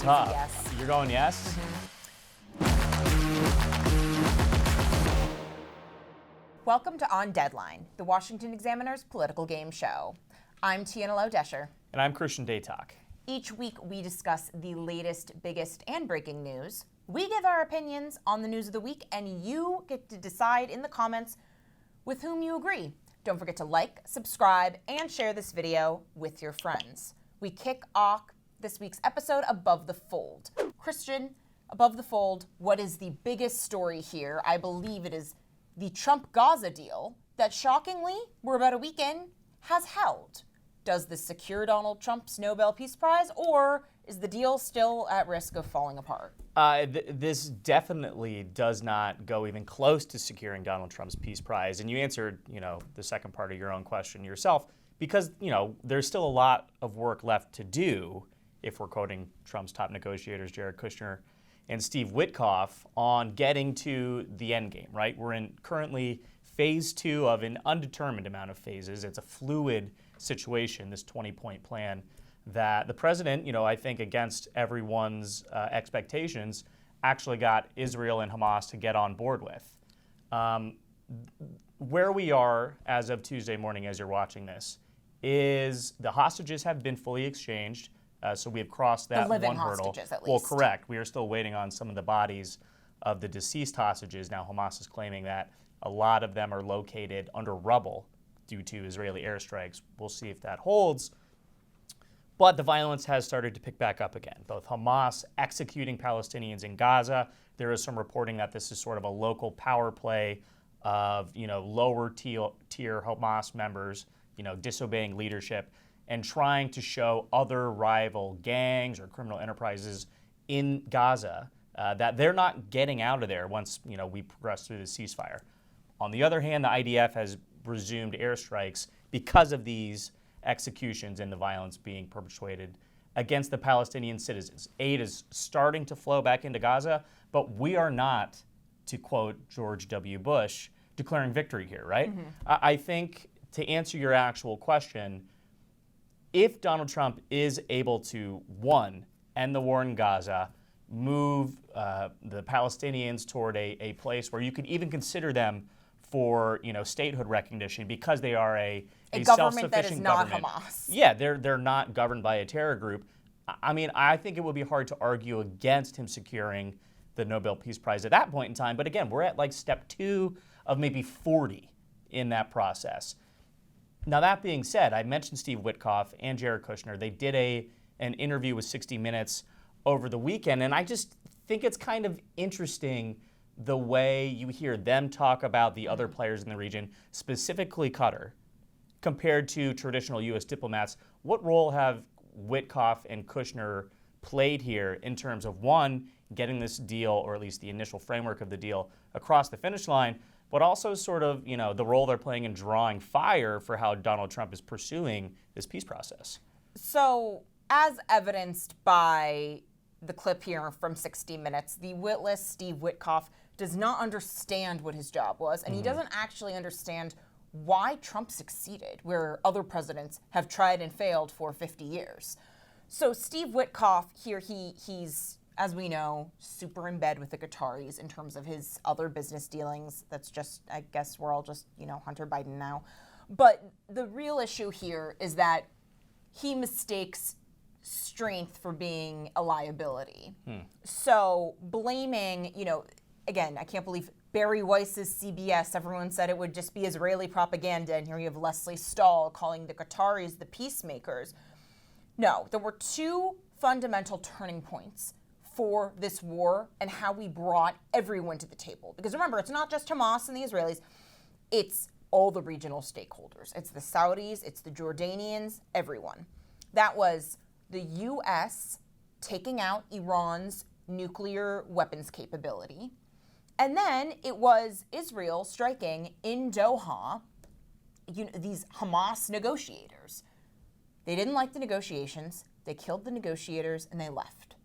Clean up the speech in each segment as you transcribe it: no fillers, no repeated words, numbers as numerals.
tough. Yes. You're going yes? Welcome to On Deadline, the Washington Examiner's political game show. I'm Tiana Desher. And I'm Christian Daytok. Each week we discuss the latest, biggest, and breaking news. We give our opinions on the news of the week, and you get to decide in the comments with whom you agree. Don't forget to like, subscribe, and share this video with your friends. We kick off this week's episode Above the Fold. Christian, Above the Fold, what is the biggest story here? I believe it is the Trump-Gaza deal that, shockingly, we're about a week in, has held. Does this secure Donald Trump's Nobel Peace Prize, or is the deal still at risk of falling apart? This definitely does not go even close to securing Donald Trump's Peace Prize. And you answered, the second part of your own question yourself, because, there's still a lot of work left to do, if we're quoting Trump's top negotiators, Jared Kushner and Steve Witkoff, on getting to the end game, right? We're in currently phase 2 of an undetermined amount of phases. It's a fluid situation, this 20-point plan that the president, I think against everyone's expectations, actually got Israel and Hamas to get on board with. Where we are as of Tuesday morning as you're watching this is the hostages have been fully exchanged. So we have crossed that one hurdle. The living hostages, at least. Well, correct. We are still waiting on some of the bodies of the deceased hostages. Now, Hamas is claiming that a lot of them are located under rubble due to Israeli airstrikes. We'll see if that holds. But the violence has started to pick back up again. Both Hamas executing Palestinians in Gaza. There is some reporting that this is sort of a local power play of, lower tier Hamas members, disobeying leadership and trying to show other rival gangs or criminal enterprises in Gaza that they're not getting out of there once, we progress through the ceasefire. On the other hand, the IDF has resumed airstrikes because of these executions and the violence being perpetrated against the Palestinian citizens. Aid is starting to flow back into Gaza, but we are not, to quote George W. Bush, declaring victory here, right? Mm-hmm. I think to answer your actual question, if Donald Trump is able to, one, end the war in Gaza, move the Palestinians toward a place where you could even consider them for statehood recognition because they are a government that is not government. Hamas. Yeah, they're not governed by a terror group. I mean, I think it would be hard to argue against him securing the Nobel Peace Prize at that point in time. But again, we're at like step 2 of maybe 40 in that process. Now, that being said, I mentioned Steve Witkoff and Jared Kushner. They did an interview with 60 Minutes over the weekend, and I just think it's kind of interesting the way you hear them talk about the other players in the region, specifically Qatar, compared to traditional U.S. diplomats. What role have Witkoff and Kushner played here in terms of, one, getting this deal, or at least the initial framework of the deal, across the finish line, but also sort of, the role they're playing in drawing fire for how Donald Trump is pursuing this peace process? So, as evidenced by the clip here from 60 Minutes, the witless Steve Witkoff does not understand what his job was, and he doesn't actually understand why Trump succeeded, where other presidents have tried and failed for 50 years. So Steve Witkoff here, he's, as we know, super in bed with the Qataris in terms of his other business dealings. That's just, I guess we're all just, Hunter Biden now. But the real issue here is that he mistakes strength for being a liability. So blaming, again, I can't believe Barry Weiss's CBS, everyone said it would just be Israeli propaganda, and here you have Leslie Stahl calling the Qataris the peacemakers. No, there were 2 fundamental turning points for this war and how we brought everyone to the table. Because remember, it's not just Hamas and the Israelis, it's all the regional stakeholders. It's the Saudis, it's the Jordanians, everyone. That was the U.S. taking out Iran's nuclear weapons capability. And then it was Israel striking in Doha, these Hamas negotiators. They didn't like the negotiations, they killed the negotiators, and they left.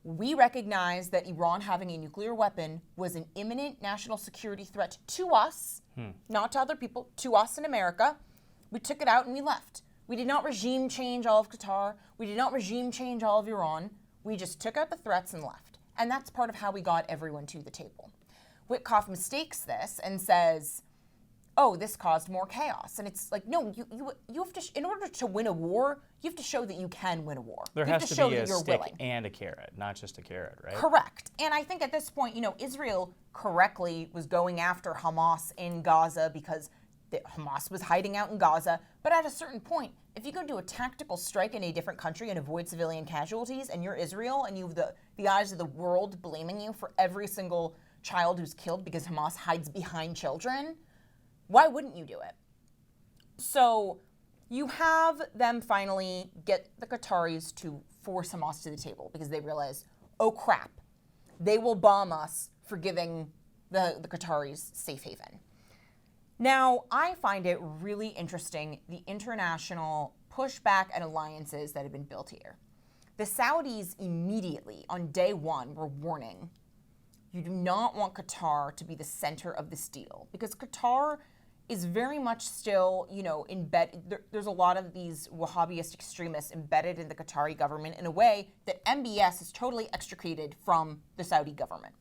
We recognized that Iran having a nuclear weapon was an imminent national security threat to us, not to other people, to us in America. We took it out and we left. We did not regime change all of Qatar. We did not regime change all of Iran. We just took out the threats and left. And that's part of how we got everyone to the table. Witkoff mistakes this and says, oh, this caused more chaos. And it's like, no, you have to, in order to win a war, you have to show that you can win a war. There you has have to show be a that you're stick willing. and a carrot, not just a carrot, right? Correct. And I think at this point, Israel correctly was going after Hamas in Gaza because Hamas was hiding out in Gaza. But at a certain point, if you go do a tactical strike in a different country and avoid civilian casualties, and you're Israel and you have the eyes of the world blaming you for every single child who's killed because Hamas hides behind children, why wouldn't you do it? So you have them finally get the Qataris to force Hamas to the table because they realize, oh crap, they will bomb us for giving the Qataris safe haven. Now, I find it really interesting, the international pushback and alliances that have been built here. The Saudis immediately, on day one, were warning, you do not want Qatar to be the center of this deal because Qatar is very much still, embedded. There's a lot of these Wahhabist extremists embedded in the Qatari government in a way that MBS is totally extricated from the Saudi government.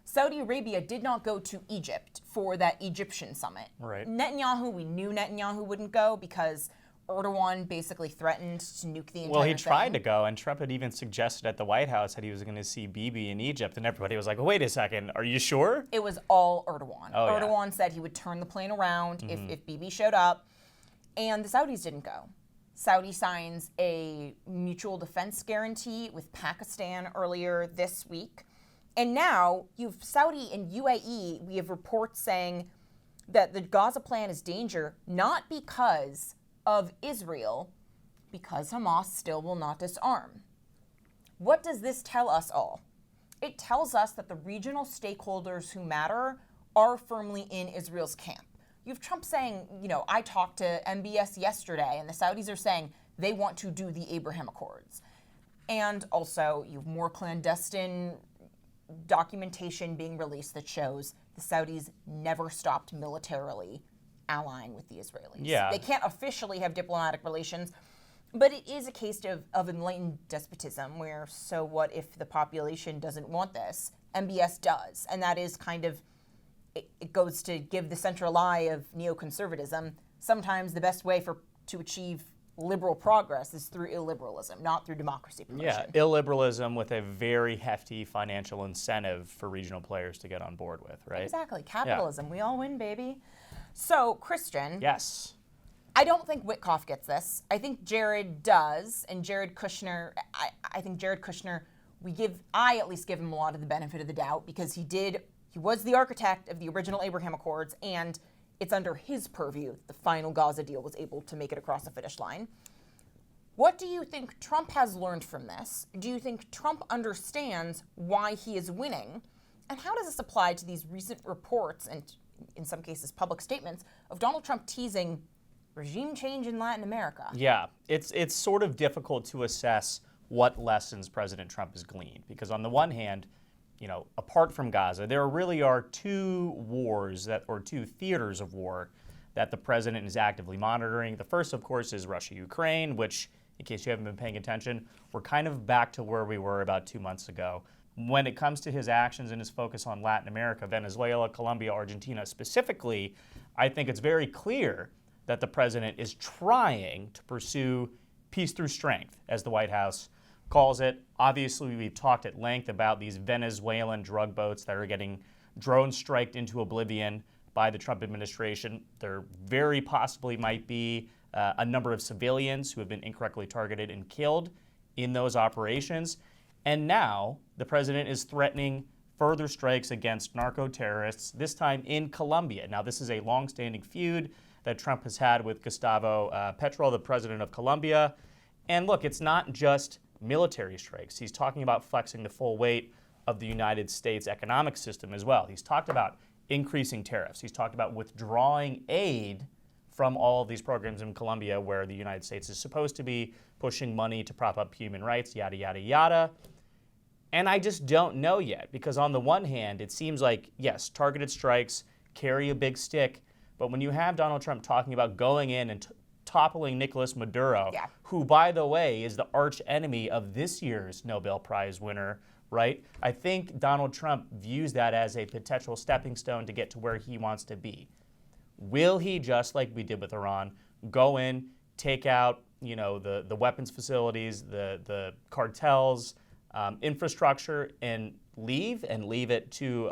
Saudi Arabia did not go to Egypt for that Egyptian summit. Right. Netanyahu, we knew Netanyahu wouldn't go because Erdogan basically threatened to nuke the entire thing. Well, he tried to go, and Trump had even suggested at the White House that he was going to see Bibi in Egypt, and everybody was like, wait a second, are you sure? It was all Erdogan. Oh, Erdogan yeah. said he would turn the plane around if Bibi showed up, and the Saudis didn't go. Saudi signs a mutual defense guarantee with Pakistan earlier this week. And now you've Saudi and UAE, we have reports saying that the Gaza plan is danger, not because of Israel, because Hamas still will not disarm. What does this tell us all? It tells us that the regional stakeholders who matter are firmly in Israel's camp. You have Trump saying, I talked to MBS yesterday, and the Saudis are saying they want to do the Abraham Accords. And also, you have more clandestine documentation being released that shows the Saudis never stopped militarily allying with the Israelis. Yeah. They can't officially have diplomatic relations, but it is a case of enlightened despotism where, so what if the population doesn't want this? MBS does, and that is kind of, it goes to give the central lie of neoconservatism. Sometimes the best way to achieve liberal progress is through illiberalism, not through democracy promotion. Yeah, illiberalism with a very hefty financial incentive for regional players to get on board with, right? Exactly. Capitalism. Yeah. We all win, baby. So, Christian. Yes. I don't think Witkoff gets this. I think Jared does, and Jared Kushner, I think Jared Kushner, I at least give him a lot of the benefit of the doubt because he was the architect of the original Abraham Accords, and it's under his purview the final Gaza deal was able to make it across the finish line. What do you think Trump has learned from this? Do you think Trump understands why he is winning? And how does this apply to these recent reports and, in some cases, public statements of Donald Trump teasing regime change in Latin America? Yeah, it's sort of difficult to assess what lessons President Trump has gleaned because on the one hand, apart from Gaza, there really are two theaters of war that the president is actively monitoring. The first, of course, is Russia-Ukraine, which, in case you haven't been paying attention, we're kind of back to where we were about 2 months ago. When it comes to his actions and his focus on Latin America, Venezuela, Colombia, Argentina specifically, I think it's very clear that the president is trying to pursue peace through strength, as the White House calls it. Obviously, we've talked at length about these Venezuelan drug boats that are getting drone striked into oblivion by the Trump administration. There very possibly might be a number of civilians who have been incorrectly targeted and killed in those operations. And now the president is threatening further strikes against narco-terrorists, this time in Colombia. Now, this is a long-standing feud that Trump has had with Gustavo Petro, the president of Colombia. And look, it's not just military strikes. He's talking about flexing the full weight of the United States economic system as well. He's talked about increasing tariffs. He's talked about withdrawing aid from all of these programs in Colombia where the United States is supposed to be pushing money to prop up human rights, yada, yada, yada. And I just don't know yet because on the one hand, it seems like, yes, targeted strikes carry a big stick, but when you have Donald Trump talking about going in and toppling Nicolas Maduro, who, by the way, is the arch enemy of this year's Nobel Prize winner, right? I think Donald Trump views that as a potential stepping stone to get to where he wants to be. Will he, just like we did with Iran, go in, take out, the weapons facilities, the cartels, infrastructure, and leave it to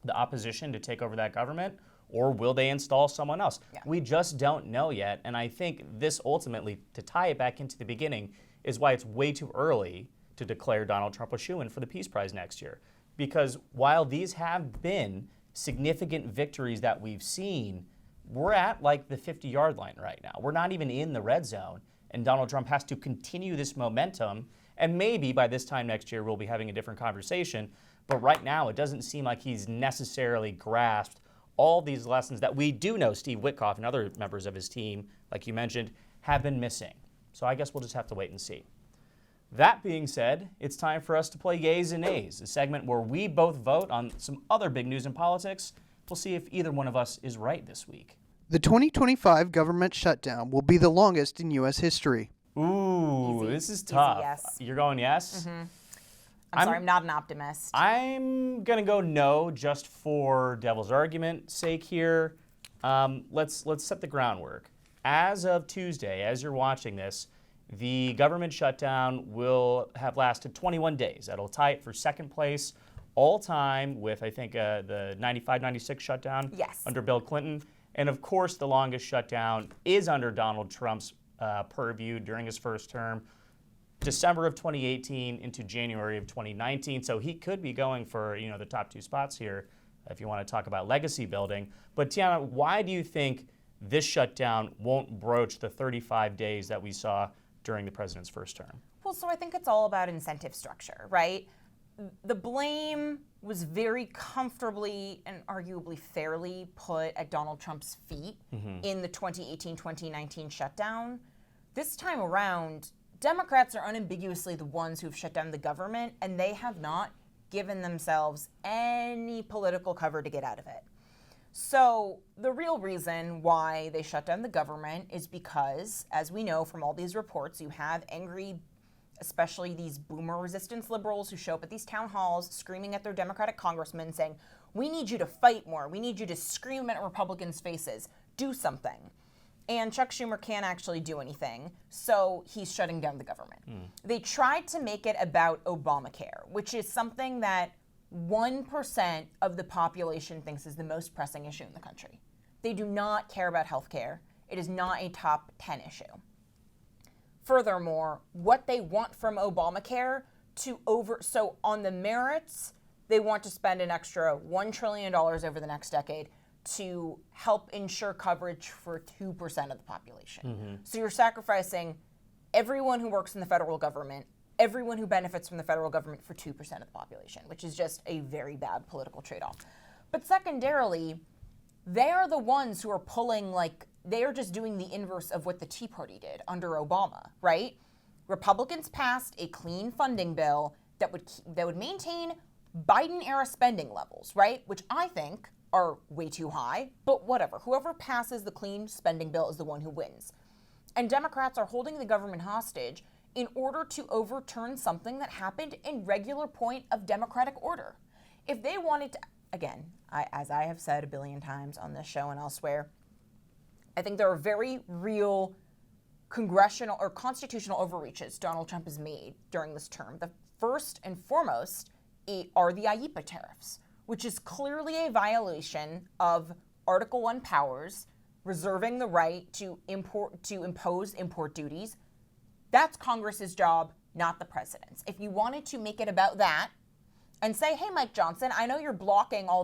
the opposition to take over that government? Or will they install someone else? Yeah. We just don't know yet. And I think this ultimately, to tie it back into the beginning, is why it's way too early to declare Donald Trump a shoo-in for the Peace Prize next year. Because while these have been significant victories that we've seen, we're at like the 50-yard line right now. We're not even in the red zone. And Donald Trump has to continue this momentum. And maybe by this time next year, we'll be having a different conversation. But right now, it doesn't seem like he's necessarily grasped all these lessons that we do know Steve Witkoff and other members of his team, like you mentioned, have been missing. So I guess we'll just have to wait and see. That being said, it's time for us to play Yays and Nays, a segment where we both vote on some other big news in politics. We'll see if either one of us is right this week. The 2025 government shutdown will be the longest in U.S. history. Ooh, Easy. This is tough. Easy, yes. You're going yes? Mm-hmm. I'm sorry, I'm not an optimist. I'm going to go no, just for devil's argument's sake here. Let's set the groundwork. As of Tuesday, as you're watching this, the government shutdown will have lasted 21 days. That'll tie it for second place all time with, I think, the 95-96 shutdown under Bill Clinton. And of course, the longest shutdown is under Donald Trump's purview during his first term, December of 2018 into January of 2019. So he could be going for, the top two spots here if you want to talk about legacy building. But Tiana, why do you think this shutdown won't broach the 35 days that we saw during the president's first term? Well, so I think it's all about incentive structure, right? The blame was very comfortably and arguably fairly put at Donald Trump's feet in the 2018-2019 shutdown. This time around, Democrats are unambiguously the ones who've shut down the government, and they have not given themselves any political cover to get out of it. So the real reason why they shut down the government is because, as we know from all these reports, you have angry, especially these boomer resistance liberals who show up at these town halls screaming at their Democratic congressmen saying, we need you to fight more. We need you to scream at Republicans' faces. Do something. And Chuck Schumer can't actually do anything, so he's shutting down the government. They tried to make it about Obamacare, which is something that 1% of the population thinks is the most pressing issue in the country. They do not care about health care. It is not a top 10 issue. Furthermore, what they want from Obamacare so on the merits, they want to spend an extra $1 trillion over the next decade to help ensure coverage for 2% of the population. So you're sacrificing everyone who works in the federal government, everyone who benefits from the federal government for 2% of the population, which is just a very bad political trade-off. But secondarily, they are the ones who are pulling, they are just doing the inverse of what the Tea Party did under Obama, right? Republicans passed a clean funding bill that would maintain Biden-era spending levels, right? Which I think are way too high, but whatever. Whoever passes the clean spending bill is the one who wins. And Democrats are holding the government hostage in order to overturn something that happened in regular point of democratic order. If they wanted to, again, as I have said a billion times on this show and elsewhere, I think there are very real congressional or constitutional overreaches Donald Trump has made during this term. The first and foremost are the IEEPA tariffs, which is clearly a violation of Article 1 powers, reserving the right to impose import duties. That's Congress's job, not the president's. If you wanted to make it about that and say, hey, Mike Johnson, I know you're blocking all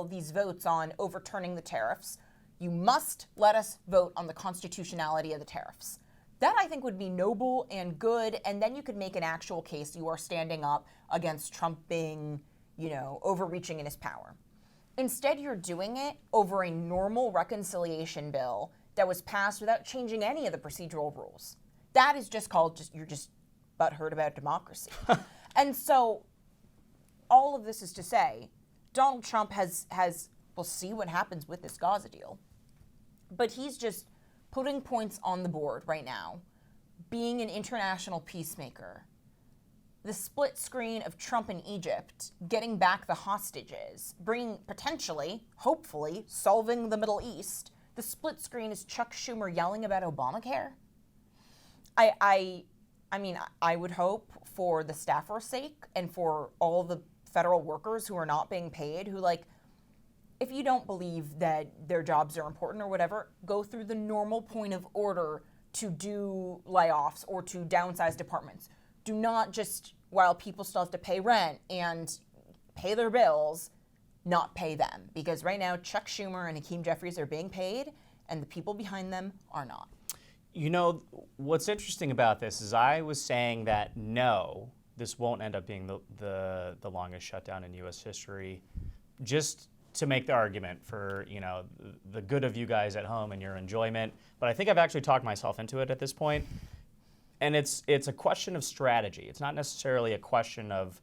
of these votes on overturning the tariffs. You must let us vote on the constitutionality of the tariffs. That, I think, would be noble and good, and then you could make an actual case you are standing up against Trump being, overreaching in his power. Instead, you're doing it over a normal reconciliation bill that was passed without changing any of the procedural rules. That is just called you're just butthurt about democracy. And so all of this is to say, Donald Trump has we'll see what happens with this Gaza deal, but he's just putting points on the board right now, being an international peacemaker, the split screen of Trump and Egypt, getting back the hostages, bringing potentially, hopefully, solving the Middle East. The split screen is Chuck Schumer yelling about Obamacare. I mean, I would hope for the staffers' sake and for all the federal workers who are not being paid, who if you don't believe that their jobs are important or whatever, go through the normal point of order to do layoffs or to downsize departments. Do not just, while people still have to pay rent and pay their bills, not pay them. Because right now, Chuck Schumer and Hakeem Jeffries are being paid, and the people behind them are not. You know, what's interesting about this is I was saying that no, this won't end up being the longest shutdown in U.S. history, just to make the argument for, the good of you guys at home and your enjoyment. But I think I've actually talked myself into it at this point. And it's a question of strategy. It's not necessarily a question of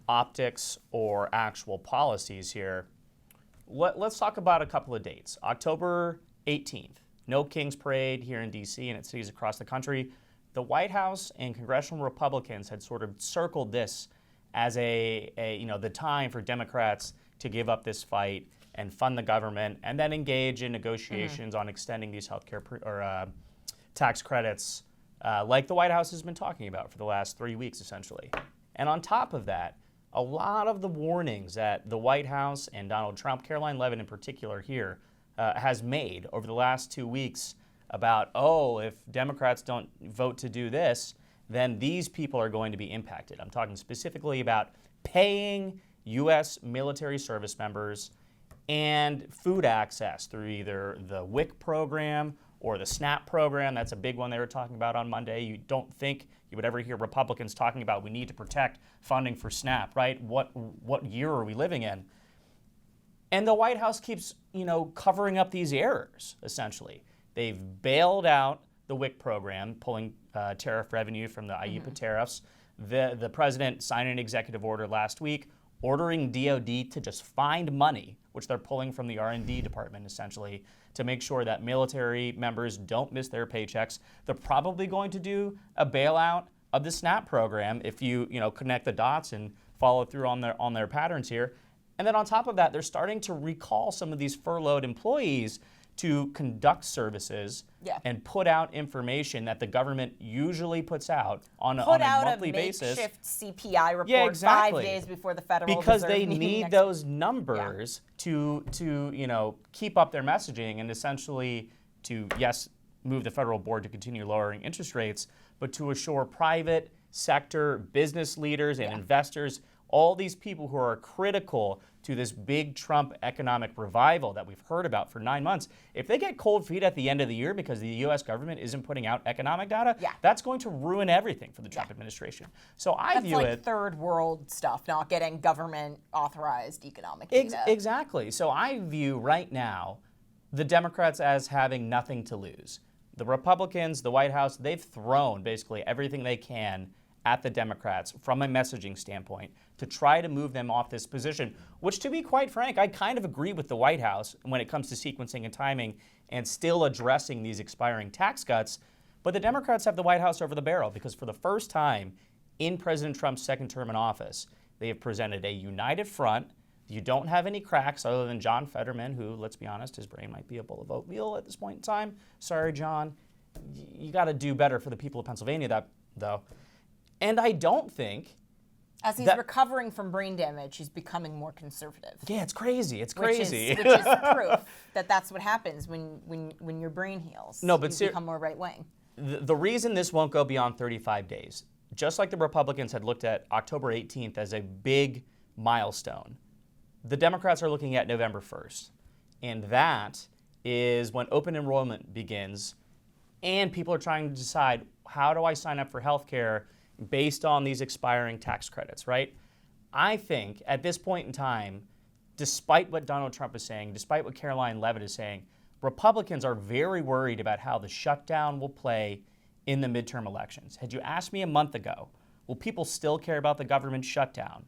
optics or actual policies here. Let's talk about a couple of dates. October 18th, no King's Parade here in D.C. and at cities across the country. The White House and congressional Republicans had sort of circled this as the time for Democrats to give up this fight and fund the government and then engage in negotiations on extending these healthcare tax credits like the White House has been talking about for the last 3 weeks, essentially. And on top of that, a lot of the warnings that the White House and Donald Trump, Caroline Leavitt in particular here, has made over the last 2 weeks about, if Democrats don't vote to do this, then these people are going to be impacted. I'm talking specifically about paying U.S. military service members and food access through either the WIC program or the SNAP program. That's a big one they were talking about on Monday. You don't think you would ever hear Republicans talking about we need to protect funding for SNAP, right? What year are we living in? And the White House keeps, covering up these errors, essentially. They've bailed out the WIC program, pulling tariff revenue from the IEEPA tariffs. The president signed an executive order last week ordering DOD to just find money, which they're pulling from the R&D department, essentially, to make sure that military members don't miss their paychecks. They're probably going to do a bailout of the SNAP program if you connect the dots and follow through on their patterns here. And then on top of that, they're starting to recall some of these furloughed employees to conduct services and put out information that the government usually puts out on a monthly basis. Put out a makeshift CPI report 5 days before the Federal because Reserve they meeting need those numbers to keep up their messaging and essentially to, yes, move the federal board to continue lowering interest rates, but to assure private sector business leaders and investors, all these people who are critical to this big Trump economic revival that we've heard about for 9 months, if they get cold feet at the end of the year because the U.S. government isn't putting out economic data, that's going to ruin everything for the Trump administration. So I view it... third world stuff, not getting government authorized economic data. Exactly. So I view right now the Democrats as having nothing to lose. The Republicans, the White House, they've thrown basically everything they can at the Democrats from a messaging standpoint to try to move them off this position, which, to be quite frank, I kind of agree with the White House when it comes to sequencing and timing and still addressing these expiring tax cuts. But the Democrats have the White House over the barrel because for the first time in President Trump's second term in office, they have presented a united front. You don't have any cracks other than John Fetterman, who, let's be honest, his brain might be a bowl of oatmeal at this point in time. Sorry, John. You got to do better for the people of Pennsylvania, though. And I don't think... As he's recovering from brain damage, he's becoming more conservative. Yeah, it's crazy. It's crazy. Which is proof that that's what happens when your brain heals. No, but you become more right-wing. The reason this won't go beyond 35 days, just like the Republicans had looked at October 18th as a big milestone, the Democrats are looking at November 1st. And that is when open enrollment begins and people are trying to decide, how do I sign up for health care based on these expiring tax credits, right? I think at this point in time, despite what Donald Trump is saying, despite what Caroline Leavitt is saying, Republicans are very worried about how the shutdown will play in the midterm elections. Had you asked me a month ago, will people still care about the government shutdown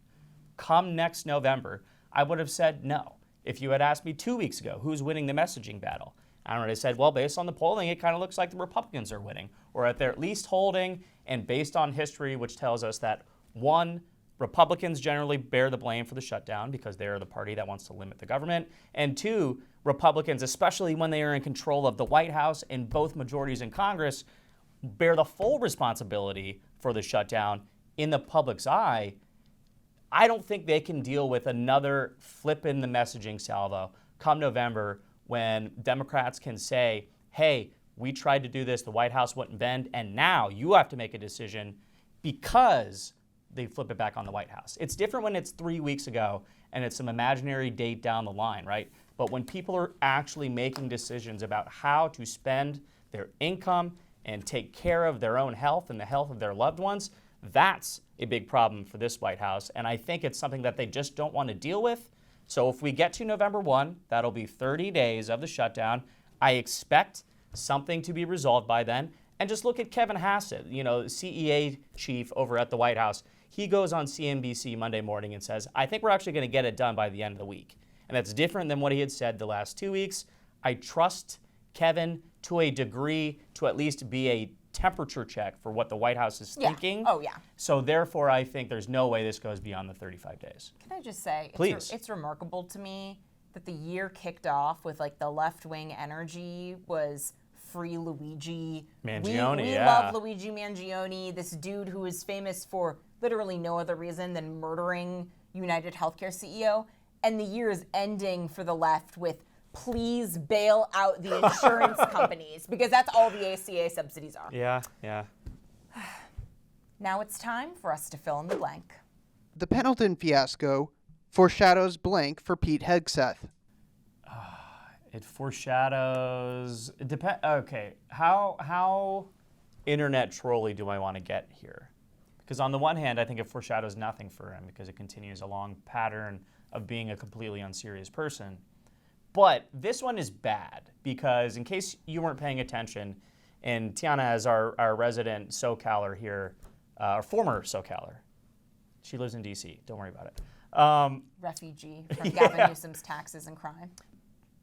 come next November, I would have said no. If you had asked me 2 weeks ago, who's winning the messaging battle, I don't know, they said, well, based on the polling, it kind of looks like the Republicans are winning, or that they're at least holding, and based on history, which tells us that, one, Republicans generally bear the blame for the shutdown because they're the party that wants to limit the government, and two, Republicans, especially when they are in control of the White House and both majorities in Congress, bear the full responsibility for the shutdown in the public's eye. I don't think they can deal with another flip in the messaging salvo come November when Democrats can say, hey, we tried to do this, the White House wouldn't bend, and now you have to make a decision because they flip it back on the White House. It's different when it's 3 weeks ago and it's some imaginary date down the line, right? But when people are actually making decisions about how to spend their income and take care of their own health and the health of their loved ones, that's a big problem for this White House. And I think it's something that they just don't want to deal with. So if we get to November 1, that'll be 30 days of the shutdown. I expect something to be resolved by then. And just look at Kevin Hassett, the CEA chief over at the White House. He goes on CNBC Monday morning and says, I think we're actually going to get it done by the end of the week. And that's different than what he had said the last 2 weeks. I trust Kevin to a degree to at least be a temperature check for what the White House is thinking. Oh, yeah. So therefore, I think there's no way this goes beyond the 35 days. Can I just say, Please. It's remarkable to me that the year kicked off with like the left-wing energy was free Luigi. Mangione, we yeah. love Luigi Mangione, this dude who is famous for literally no other reason than murdering United Healthcare CEO. And the year is ending for the left with please bail out the insurance companies, because that's all the ACA subsidies are. Yeah, yeah. Now it's time for us to fill in the blank. The Pendleton fiasco foreshadows blank for Pete Hegseth. It foreshadows. Okay, how internet trolly do I want to get here? Because on the one hand, I think it foreshadows nothing for him because it continues a long pattern of being a completely unserious person. But this one is bad because, in case you weren't paying attention, and Tiana is our resident SoCaler here, our former SoCaler. She lives in D.C. Don't worry about it. Refugee from Gavin Newsom's taxes and crime.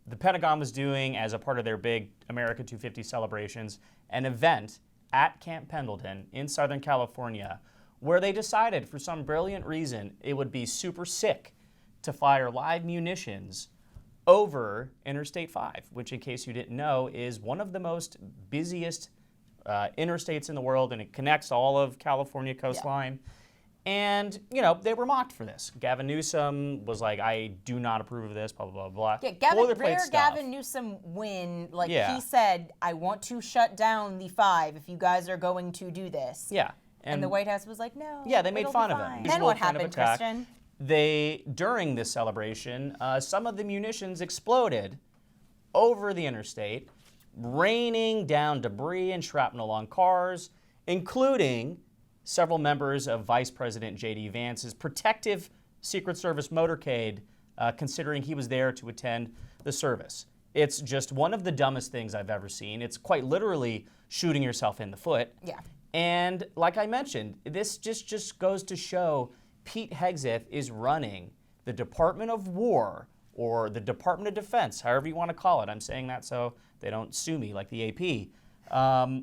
The Pentagon was doing, as a part of their big America 250 celebrations, an event at Camp Pendleton in Southern California where they decided, for some brilliant reason, it would be super sick to fire live munitions over Interstate 5, which, in case you didn't know, is one of the most busiest interstates in the world, and it connects all of California coastline. Yeah. And, they were mocked for this. Gavin Newsom was like, I do not approve of this, blah, blah, blah, blah. Yeah, Gavin Newsom win. He said, I want to shut down the 5 if you guys are going to do this. Yeah. And the White House was like, no. Yeah, they made fun of him. Then what happened, Christian? During this celebration, some of the munitions exploded over the interstate, raining down debris and shrapnel on cars, including several members of Vice President J.D. Vance's protective Secret Service motorcade, considering he was there to attend the service. It's just one of the dumbest things I've ever seen. It's quite literally shooting yourself in the foot. Yeah. And like I mentioned, this just goes to show Pete Hegseth is running the Department of War or the Department of Defense, however you want to call it. I'm saying that so they don't sue me like the AP.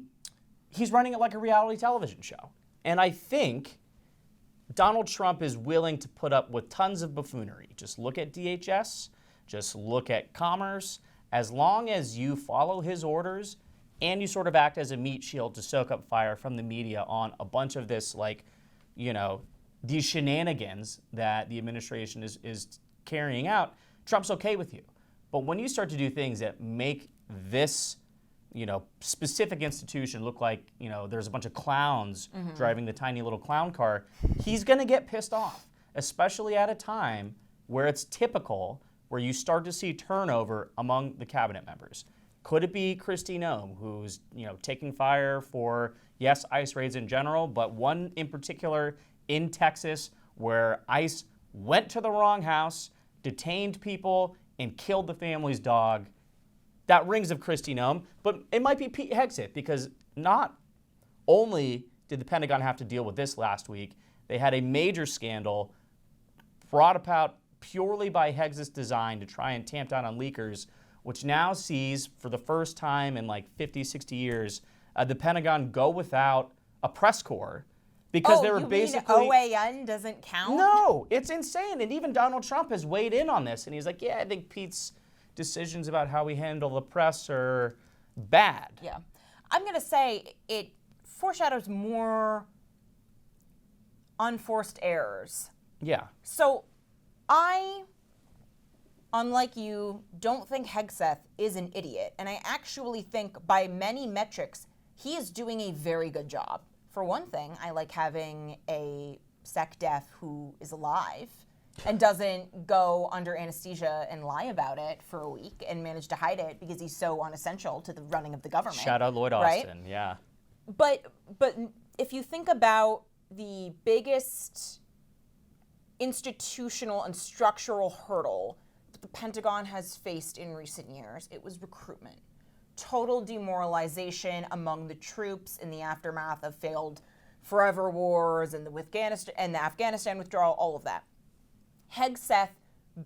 He's running it like a reality television show. And I think Donald Trump is willing to put up with tons of buffoonery. Just look at DHS, just look at Commerce. As long as you follow his orders and you sort of act as a meat shield to soak up fire from the media on a bunch of this, these shenanigans that the administration is carrying out, Trump's okay with you. But when you start to do things that make this specific institution look like, there's a bunch of clowns driving the tiny little clown car, he's going to get pissed off, especially at a time where it's typical, where you start to see turnover among the cabinet members. Could it be Kristi Noem, who's, taking fire for, yes, ICE raids in general, but one in particular in Texas where ICE went to the wrong house, detained people, and killed the family's dog? That rings of Kristi Noem, but it might be Pete Hegseth, because not only did the Pentagon have to deal with this last week, they had a major scandal brought about purely by Hegseth's design to try and tamp down on leakers, which now sees, for the first time in like 50, 60 years, the Pentagon go without a press corps because they were basically... OAN doesn't count? No, it's insane. And even Donald Trump has weighed in on this, and he's like, yeah, I think Pete's decisions about how we handle the press are bad. Yeah. I'm going to say it foreshadows more unforced errors. Yeah. So I, unlike you, don't think Hegseth is an idiot. And I actually think by many metrics, he is doing a very good job. For one thing, I like having a SecDef who is alive and doesn't go under anesthesia and lie about it for a week and manage to hide it because he's so unessential to the running of the government. Shout out Lloyd right? Austin, yeah. But if you think about the biggest institutional and structural hurdle that the Pentagon has faced in recent years, it was recruitment. Total demoralization among the troops in the aftermath of failed forever wars and the Afghanistan withdrawal, all of that. Hegseth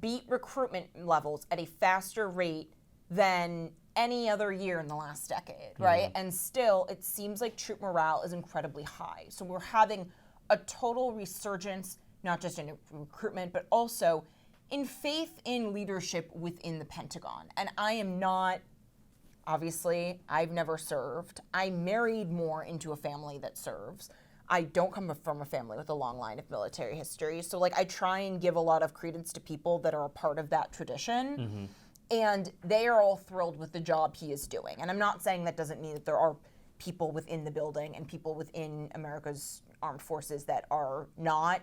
beat recruitment levels at a faster rate than any other year in the last decade, right? And still, it seems like troop morale is incredibly high. So we're having a total resurgence, not just in recruitment, but also in faith in leadership within the Pentagon. And I am not... Obviously, I've never served. I married more into a family that serves. I don't come from a family with a long line of military history. So, like, I try and give a lot of credence to people that are a part of that tradition. And they are all thrilled with the job he is doing. And I'm not saying that doesn't mean that there are people within the building and people within America's armed forces that are not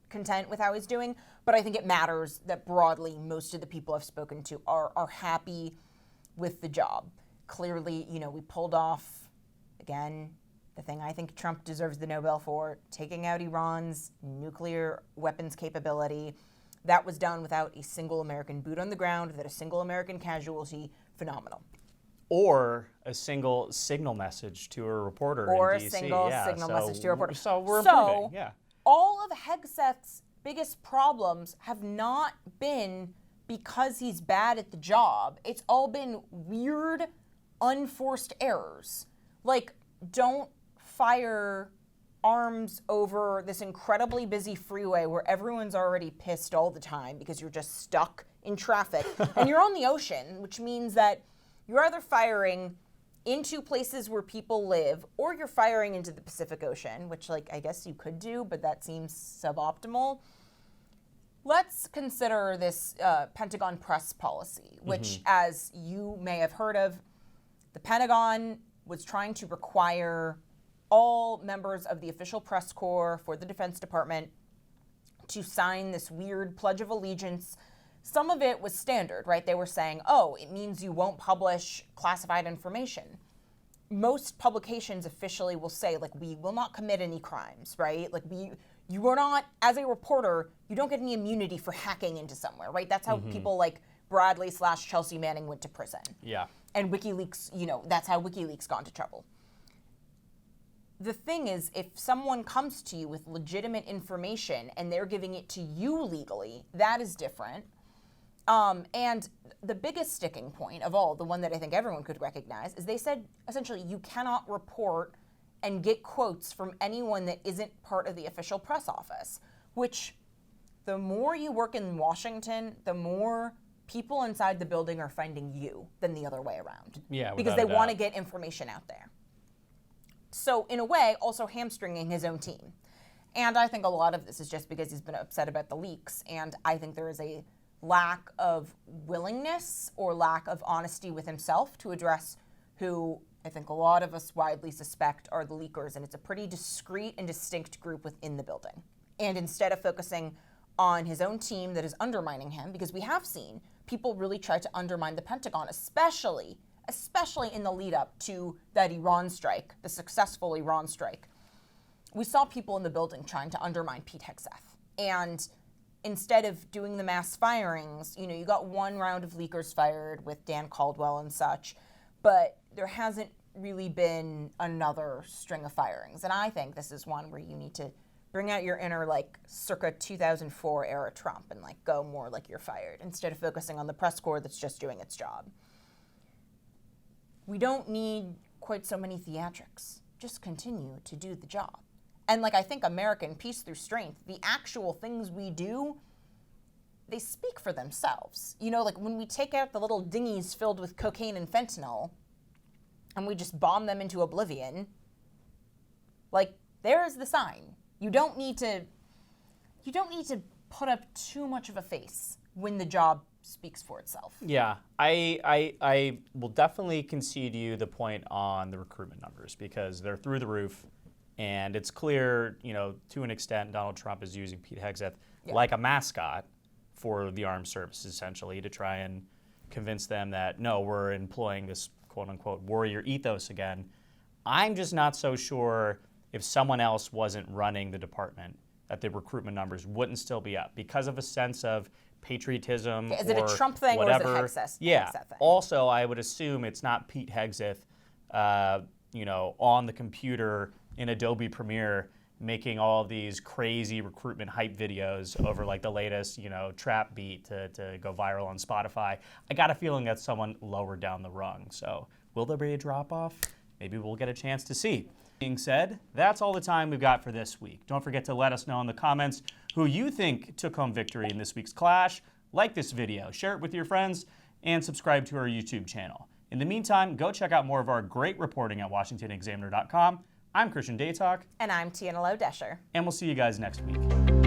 content with how he's doing. But I think it matters that broadly, most of the people I've spoken to are happy with the job. Clearly, you know, we pulled off, again, the thing I think Trump deserves the Nobel for, taking out Iran's nuclear weapons capability. That was done without a single American boot on the ground, without a single American casualty. Phenomenal. Or a single signal message to a reporter Or in a DC. single signal message to a reporter. So we're improving, yeah. All of Hegseth's biggest problems have not been because he's bad at the job. It's all been weird, unforced errors. Like, don't fire arms over this incredibly busy freeway where everyone's already pissed all the time because you're just stuck in traffic. And you're on the ocean, which means that you're either firing into places where people live or you're firing into the Pacific Ocean, which, like, I guess you could do, but that seems suboptimal. Let's consider this Pentagon press policy, which, as you may have heard of, the Pentagon was trying to require all members of the official press corps for the Defense Department to sign this weird Pledge of Allegiance. Some of it was standard, right? They were saying, oh, it means you won't publish classified information. Most publications officially will say, like, we will not commit any crimes, right? Like, you are not, as a reporter, you don't get any immunity for hacking into somewhere, right? That's how people like Bradley/Chelsea Manning went to prison. Yeah. And WikiLeaks, you know, that's how WikiLeaks got into trouble. The thing is, if someone comes to you with legitimate information and they're giving it to you legally, that is different. And the biggest sticking point of all, the one that I think everyone could recognize, is they said, essentially, you cannot report and get quotes from anyone that isn't part of the official press office, which the more you work in Washington, the more people inside the building are finding you than the other way around. Yeah, because they want to get information out there. So in a way, also hamstringing his own team. And I think a lot of this is just because he's been upset about the leaks. And I think there is a lack of willingness or lack of honesty with himself to address who I think a lot of us widely suspect are the leakers. And it's a pretty discrete and distinct group within the building. And instead of focusing on his own team that is undermining him, because we have seen people really try to undermine the Pentagon, especially in the lead up to that Iran strike, the successful Iran strike. We saw people in the building trying to undermine Pete Hegseth. And instead of doing the mass firings, you know, you got one round of leakers fired with Dan Caldwell and such, but there hasn't really been another string of firings. And I think this is one where you need to bring out your inner, like, circa 2004 era Trump and, like, go more like you're fired instead of focusing on the press corps that's just doing its job. We don't need quite so many theatrics. Just continue to do the job. And like I think American Peace Through Strength, the actual things we do, they speak for themselves. You know, like when we take out the little dinghies filled with cocaine and fentanyl and we just bomb them into oblivion, like there's the sign. You don't need to put up too much of a face when the job speaks for itself. Yeah, I will definitely concede you the point on the recruitment numbers because they're through the roof, and it's clear, you know, to an extent, Donald Trump is using Pete Hegseth like a mascot for the armed services, essentially, to try and convince them that, no, we're employing this quote-unquote warrior ethos again. I'm just not so sure if someone else wasn't running the department that the recruitment numbers wouldn't still be up because of a sense of patriotism Is it a Trump thing whatever. or is it Hegseth? Yeah. Hegseth thing? Also, I would assume it's not Pete Hegseth, you know, on the computer in Adobe Premiere making all of these crazy recruitment hype videos over like the latest, you know, trap beat to go viral on Spotify. I got a feeling that's someone lower down the rung. So will there be a drop off? Maybe we'll get a chance to see. Being said, that's all the time we've got for this week. Don't forget to let us know in the comments who you think took home victory in this week's clash. Like this video, share it with your friends, and subscribe to our YouTube channel. In the meantime, go check out more of our great reporting at washingtonexaminer.com. I'm Christian Daytalk. And I'm Tiana Lowe Desher. And we'll see you guys next week.